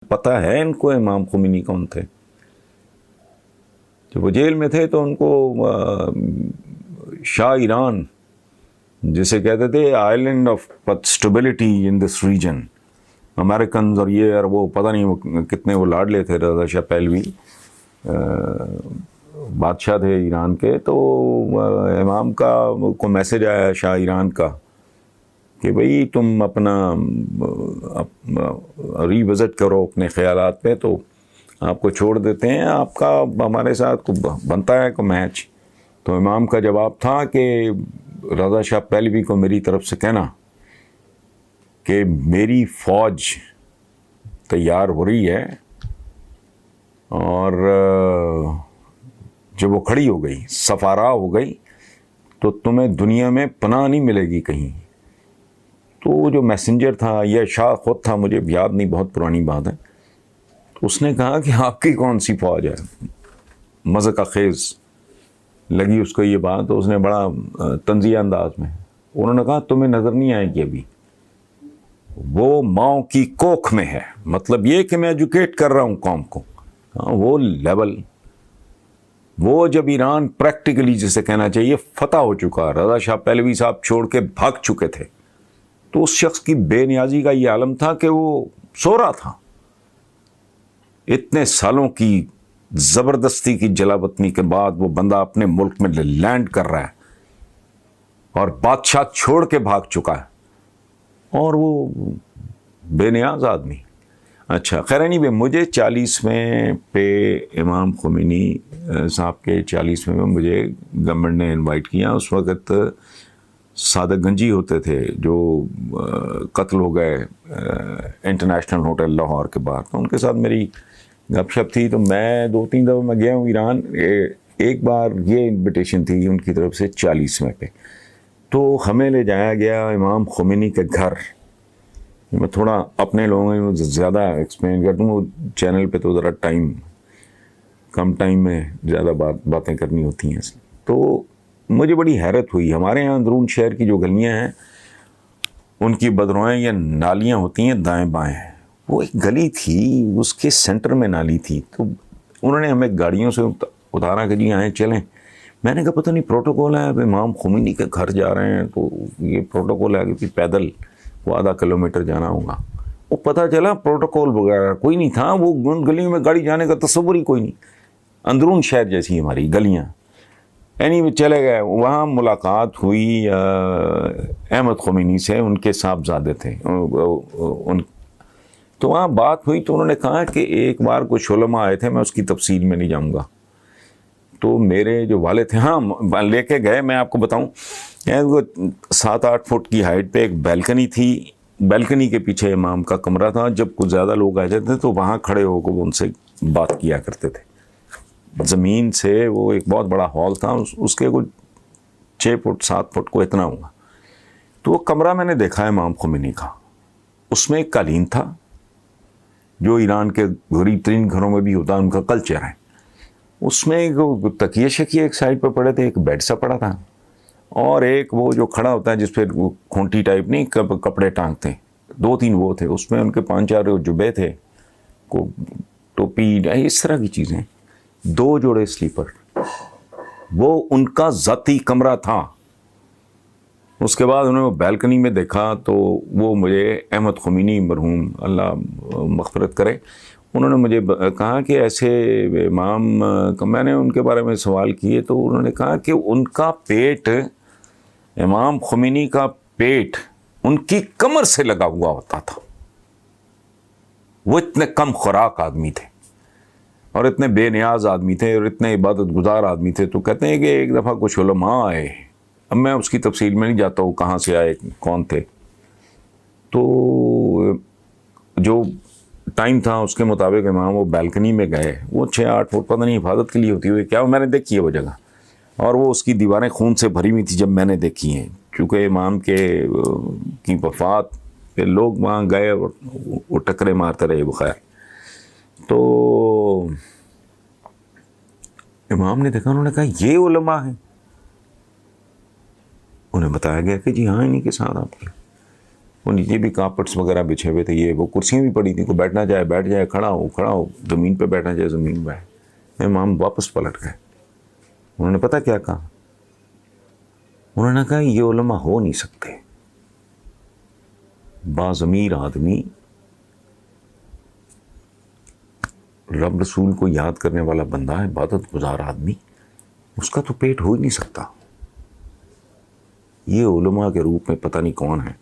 پتہ ہے ان کو امام خمینی کون تھے. جب وہ جیل میں تھے تو ان کو شاہ ایران جسے کہتے تھے island of stability in this region, Americans اور یہ اور وہ پتہ نہیں وہ کتنے وہ لاڈلے تھے. رضا شاہ پہلوی بادشاہ تھے ایران کے. تو امام کا کو میسج آیا شاہ ایران کا کہ بھئی تم اپنا ری وزٹ کرو اپنے خیالات پہ، تو آپ کو چھوڑ دیتے ہیں، آپ کا ہمارے ساتھ بنتا ہے کو میچ. تو امام کا جواب تھا کہ رضا شاہ پہلوی کو میری طرف سے کہنا کہ میری فوج تیار ہو رہی ہے، اور جب وہ کھڑی ہو گئی، سفارا ہو گئی، تو تمہیں دنیا میں پناہ نہیں ملے گی کہیں. تو جو میسنجر تھا یا شاہ خود تھا، مجھے یاد نہیں، بہت پرانی بات ہے، اس نے کہا کہ آپ کی کون سی فوج ہے. مذاق خیز لگی اس کو یہ بات. تو اس نے بڑا طنزیہ انداز میں انہوں نے کہا تمہیں نظر نہیں آئے گی ابھی، وہ ماؤں کی کوکھ میں ہے. مطلب یہ کہ میں ایجوکیٹ کر رہا ہوں قوم کو. وہ لیول، وہ جب ایران پریکٹیکلی جسے کہنا چاہیے فتح ہو چکا، رضا شاہ پہلوی صاحب چھوڑ کے بھاگ چکے تھے، تو اس شخص کی بے نیازی کا یہ عالم تھا کہ وہ سو رہا تھا. اتنے سالوں کی زبردستی کی جلاوطنی کے بعد وہ بندہ اپنے ملک میں لینڈ کر رہا ہے اور بادشاہ چھوڑ کے بھاگ چکا ہے، اور وہ بے نیاز آدمی. اچھا خیر نہیں بھائی، مجھے 40ویں پہ امام خمینی صاحب کے 40ویں میں مجھے گورنمنٹ نے انوائٹ کیا. اس وقت صادق گنجی ہوتے تھے جو قتل ہو گئے انٹرنیشنل ہوٹل لاہور کے باہر. تو ان کے ساتھ میری گپ شپ تھی. تو میں 2-3 دفعہ میں گیا ہوں ایران. ایک بار یہ انویٹیشن تھی ان کی طرف سے 40ویں پہ، تو ہمیں لے جایا گیا امام خمینی کے گھر. میں تھوڑا اپنے لوگوں میں زیادہ ایکسپلین کر دوں، وہ چینل پہ تو ذرا کم ٹائم میں زیادہ باتیں کرنی ہوتی ہیں. تو مجھے بڑی حیرت ہوئی، ہمارے یہاں اندرون شہر کی جو گلیاں ہیں ان کی بدروائیں یا نالیاں ہوتی ہیں دائیں بائیں، وہ ایک گلی تھی اس کے سینٹر میں نالی تھی. تو انہوں نے ہمیں گاڑیوں سے اتارا کہ جی آئیں چلیں. میں نے کہا پتہ نہیں پروٹوکول ہے، اب امام خمینی کے گھر جا رہے ہیں تو یہ پروٹوکول ہے کہ پیدل وہ آدھا کلومیٹر جانا ہوگا. وہ پتہ چلا پروٹوکول وغیرہ کوئی نہیں تھا، وہ ان گلیوں میں گاڑی جانے کا تصور ہی کوئی نہیں. اندرون شہر جیسی ہماری گلیاں. اینی چلے گئے، وہاں ملاقات ہوئی احمد خمینی سے، ان کے صاحبزادے تھے. تو وہاں بات ہوئی تو انہوں نے کہا کہ ایک بار کچھ علماء آئے تھے، میں اس کی تفصیل میں نہیں جاؤں گا. تو میرے جو والد تھے، ہاں لے کے گئے. میں آپ کو بتاؤں 7-8 فٹ کی ہائٹ پہ ایک بیلکنی تھی. بیلکنی کے پیچھے امام کا کمرہ تھا. جب کچھ زیادہ لوگ آ جاتے تو وہاں کھڑے ہو کے وہ ان سے بات کیا کرتے تھے. زمین سے وہ ایک بہت بڑا ہال تھا، اس کے کچھ 6 فٹ 7 فٹ کو اتنا ہوگا. تو وہ کمرہ میں نے دیکھا امام خمینی کا. اس میں ایک قالین تھا جو ایران کے غریب ترین گھروں میں بھی ہوتا ہے، ان کا کلچر ہے. اس میں ایک تکیے شکیے ایک سائڈ پہ پڑے تھے، ایک بیڈ سا پڑا تھا، اور ایک وہ جو کھڑا ہوتا ہے جس پہ کھونٹی ٹائپ نہیں کپڑے ٹانگتے ہیں، 2-3 وہ تھے. اس میں ان کے 5-4 جبے تھے، کو ٹوپی، اس طرح کی چیزیں. 2 جوڑے سلیپر. وہ ان کا ذاتی کمرہ تھا. اس کے بعد انہوں نے بیلکنی میں دیکھا تو وہ مجھے احمد خمینی مرحوم اللہ مغفرت کرے، انہوں نے مجھے کہا کہ ایسے امام، میں نے ان کے بارے میں سوال کیے تو انہوں نے کہا کہ ان کا پیٹ، امام خمینی کا پیٹ ان کی کمر سے لگا ہوا ہوتا تھا. وہ اتنے کم خوراک آدمی تھے اور اتنے بے نیاز آدمی تھے اور اتنے عبادت گزار آدمی تھے. تو کہتے ہیں کہ ایک دفعہ کچھ علماء آئے، اب میں اس کی تفصیل میں نہیں جاتا ہوں کہاں سے آئے، کون تھے. تو جو ٹائم تھا اس کے مطابق امام وہ بیلکنی میں گئے. وہ 6-8 فٹ پتہ نہیں حفاظت کے لیے ہوتی ہوئی کیا، میں نے دیکھی ہے وہ جگہ، اور وہ اس کی دیواریں خون سے بھری ہوئی تھی جب میں نے دیکھی ہیں. چونکہ امام کی وفات پہ لوگ وہاں گئے اور وہ ٹکرے مارتے رہے. بخیر تو امام نے دیکھا، انہوں نے کہا یہ علماء ہیں. انہیں بتایا گیا کہ جی ہاں انہیں کے ساتھ آپ کی. وہ نیچے بھی کارپٹس وغیرہ بچھے ہوئے تھے، یہ وہ کرسیاں بھی پڑی تھیں، کوئی بیٹھنا چاہے بیٹھ جائے، کھڑا ہو، زمین پہ بیٹھنا چاہے زمین پہ۔ امام واپس پلٹ گئے۔ انہوں نے پتہ کیا کہا؟ انہوں نے کہا یہ علماء ہو نہیں سکتے، باضمیر آدمی، رب رسول کو یاد کرنے والا بندہ، عبادت گزار آدمی، اس کا تو پیٹ ہو ہی نہیں سکتا۔ یہ علماء کے روپ میں پتہ نہیں کون ہے،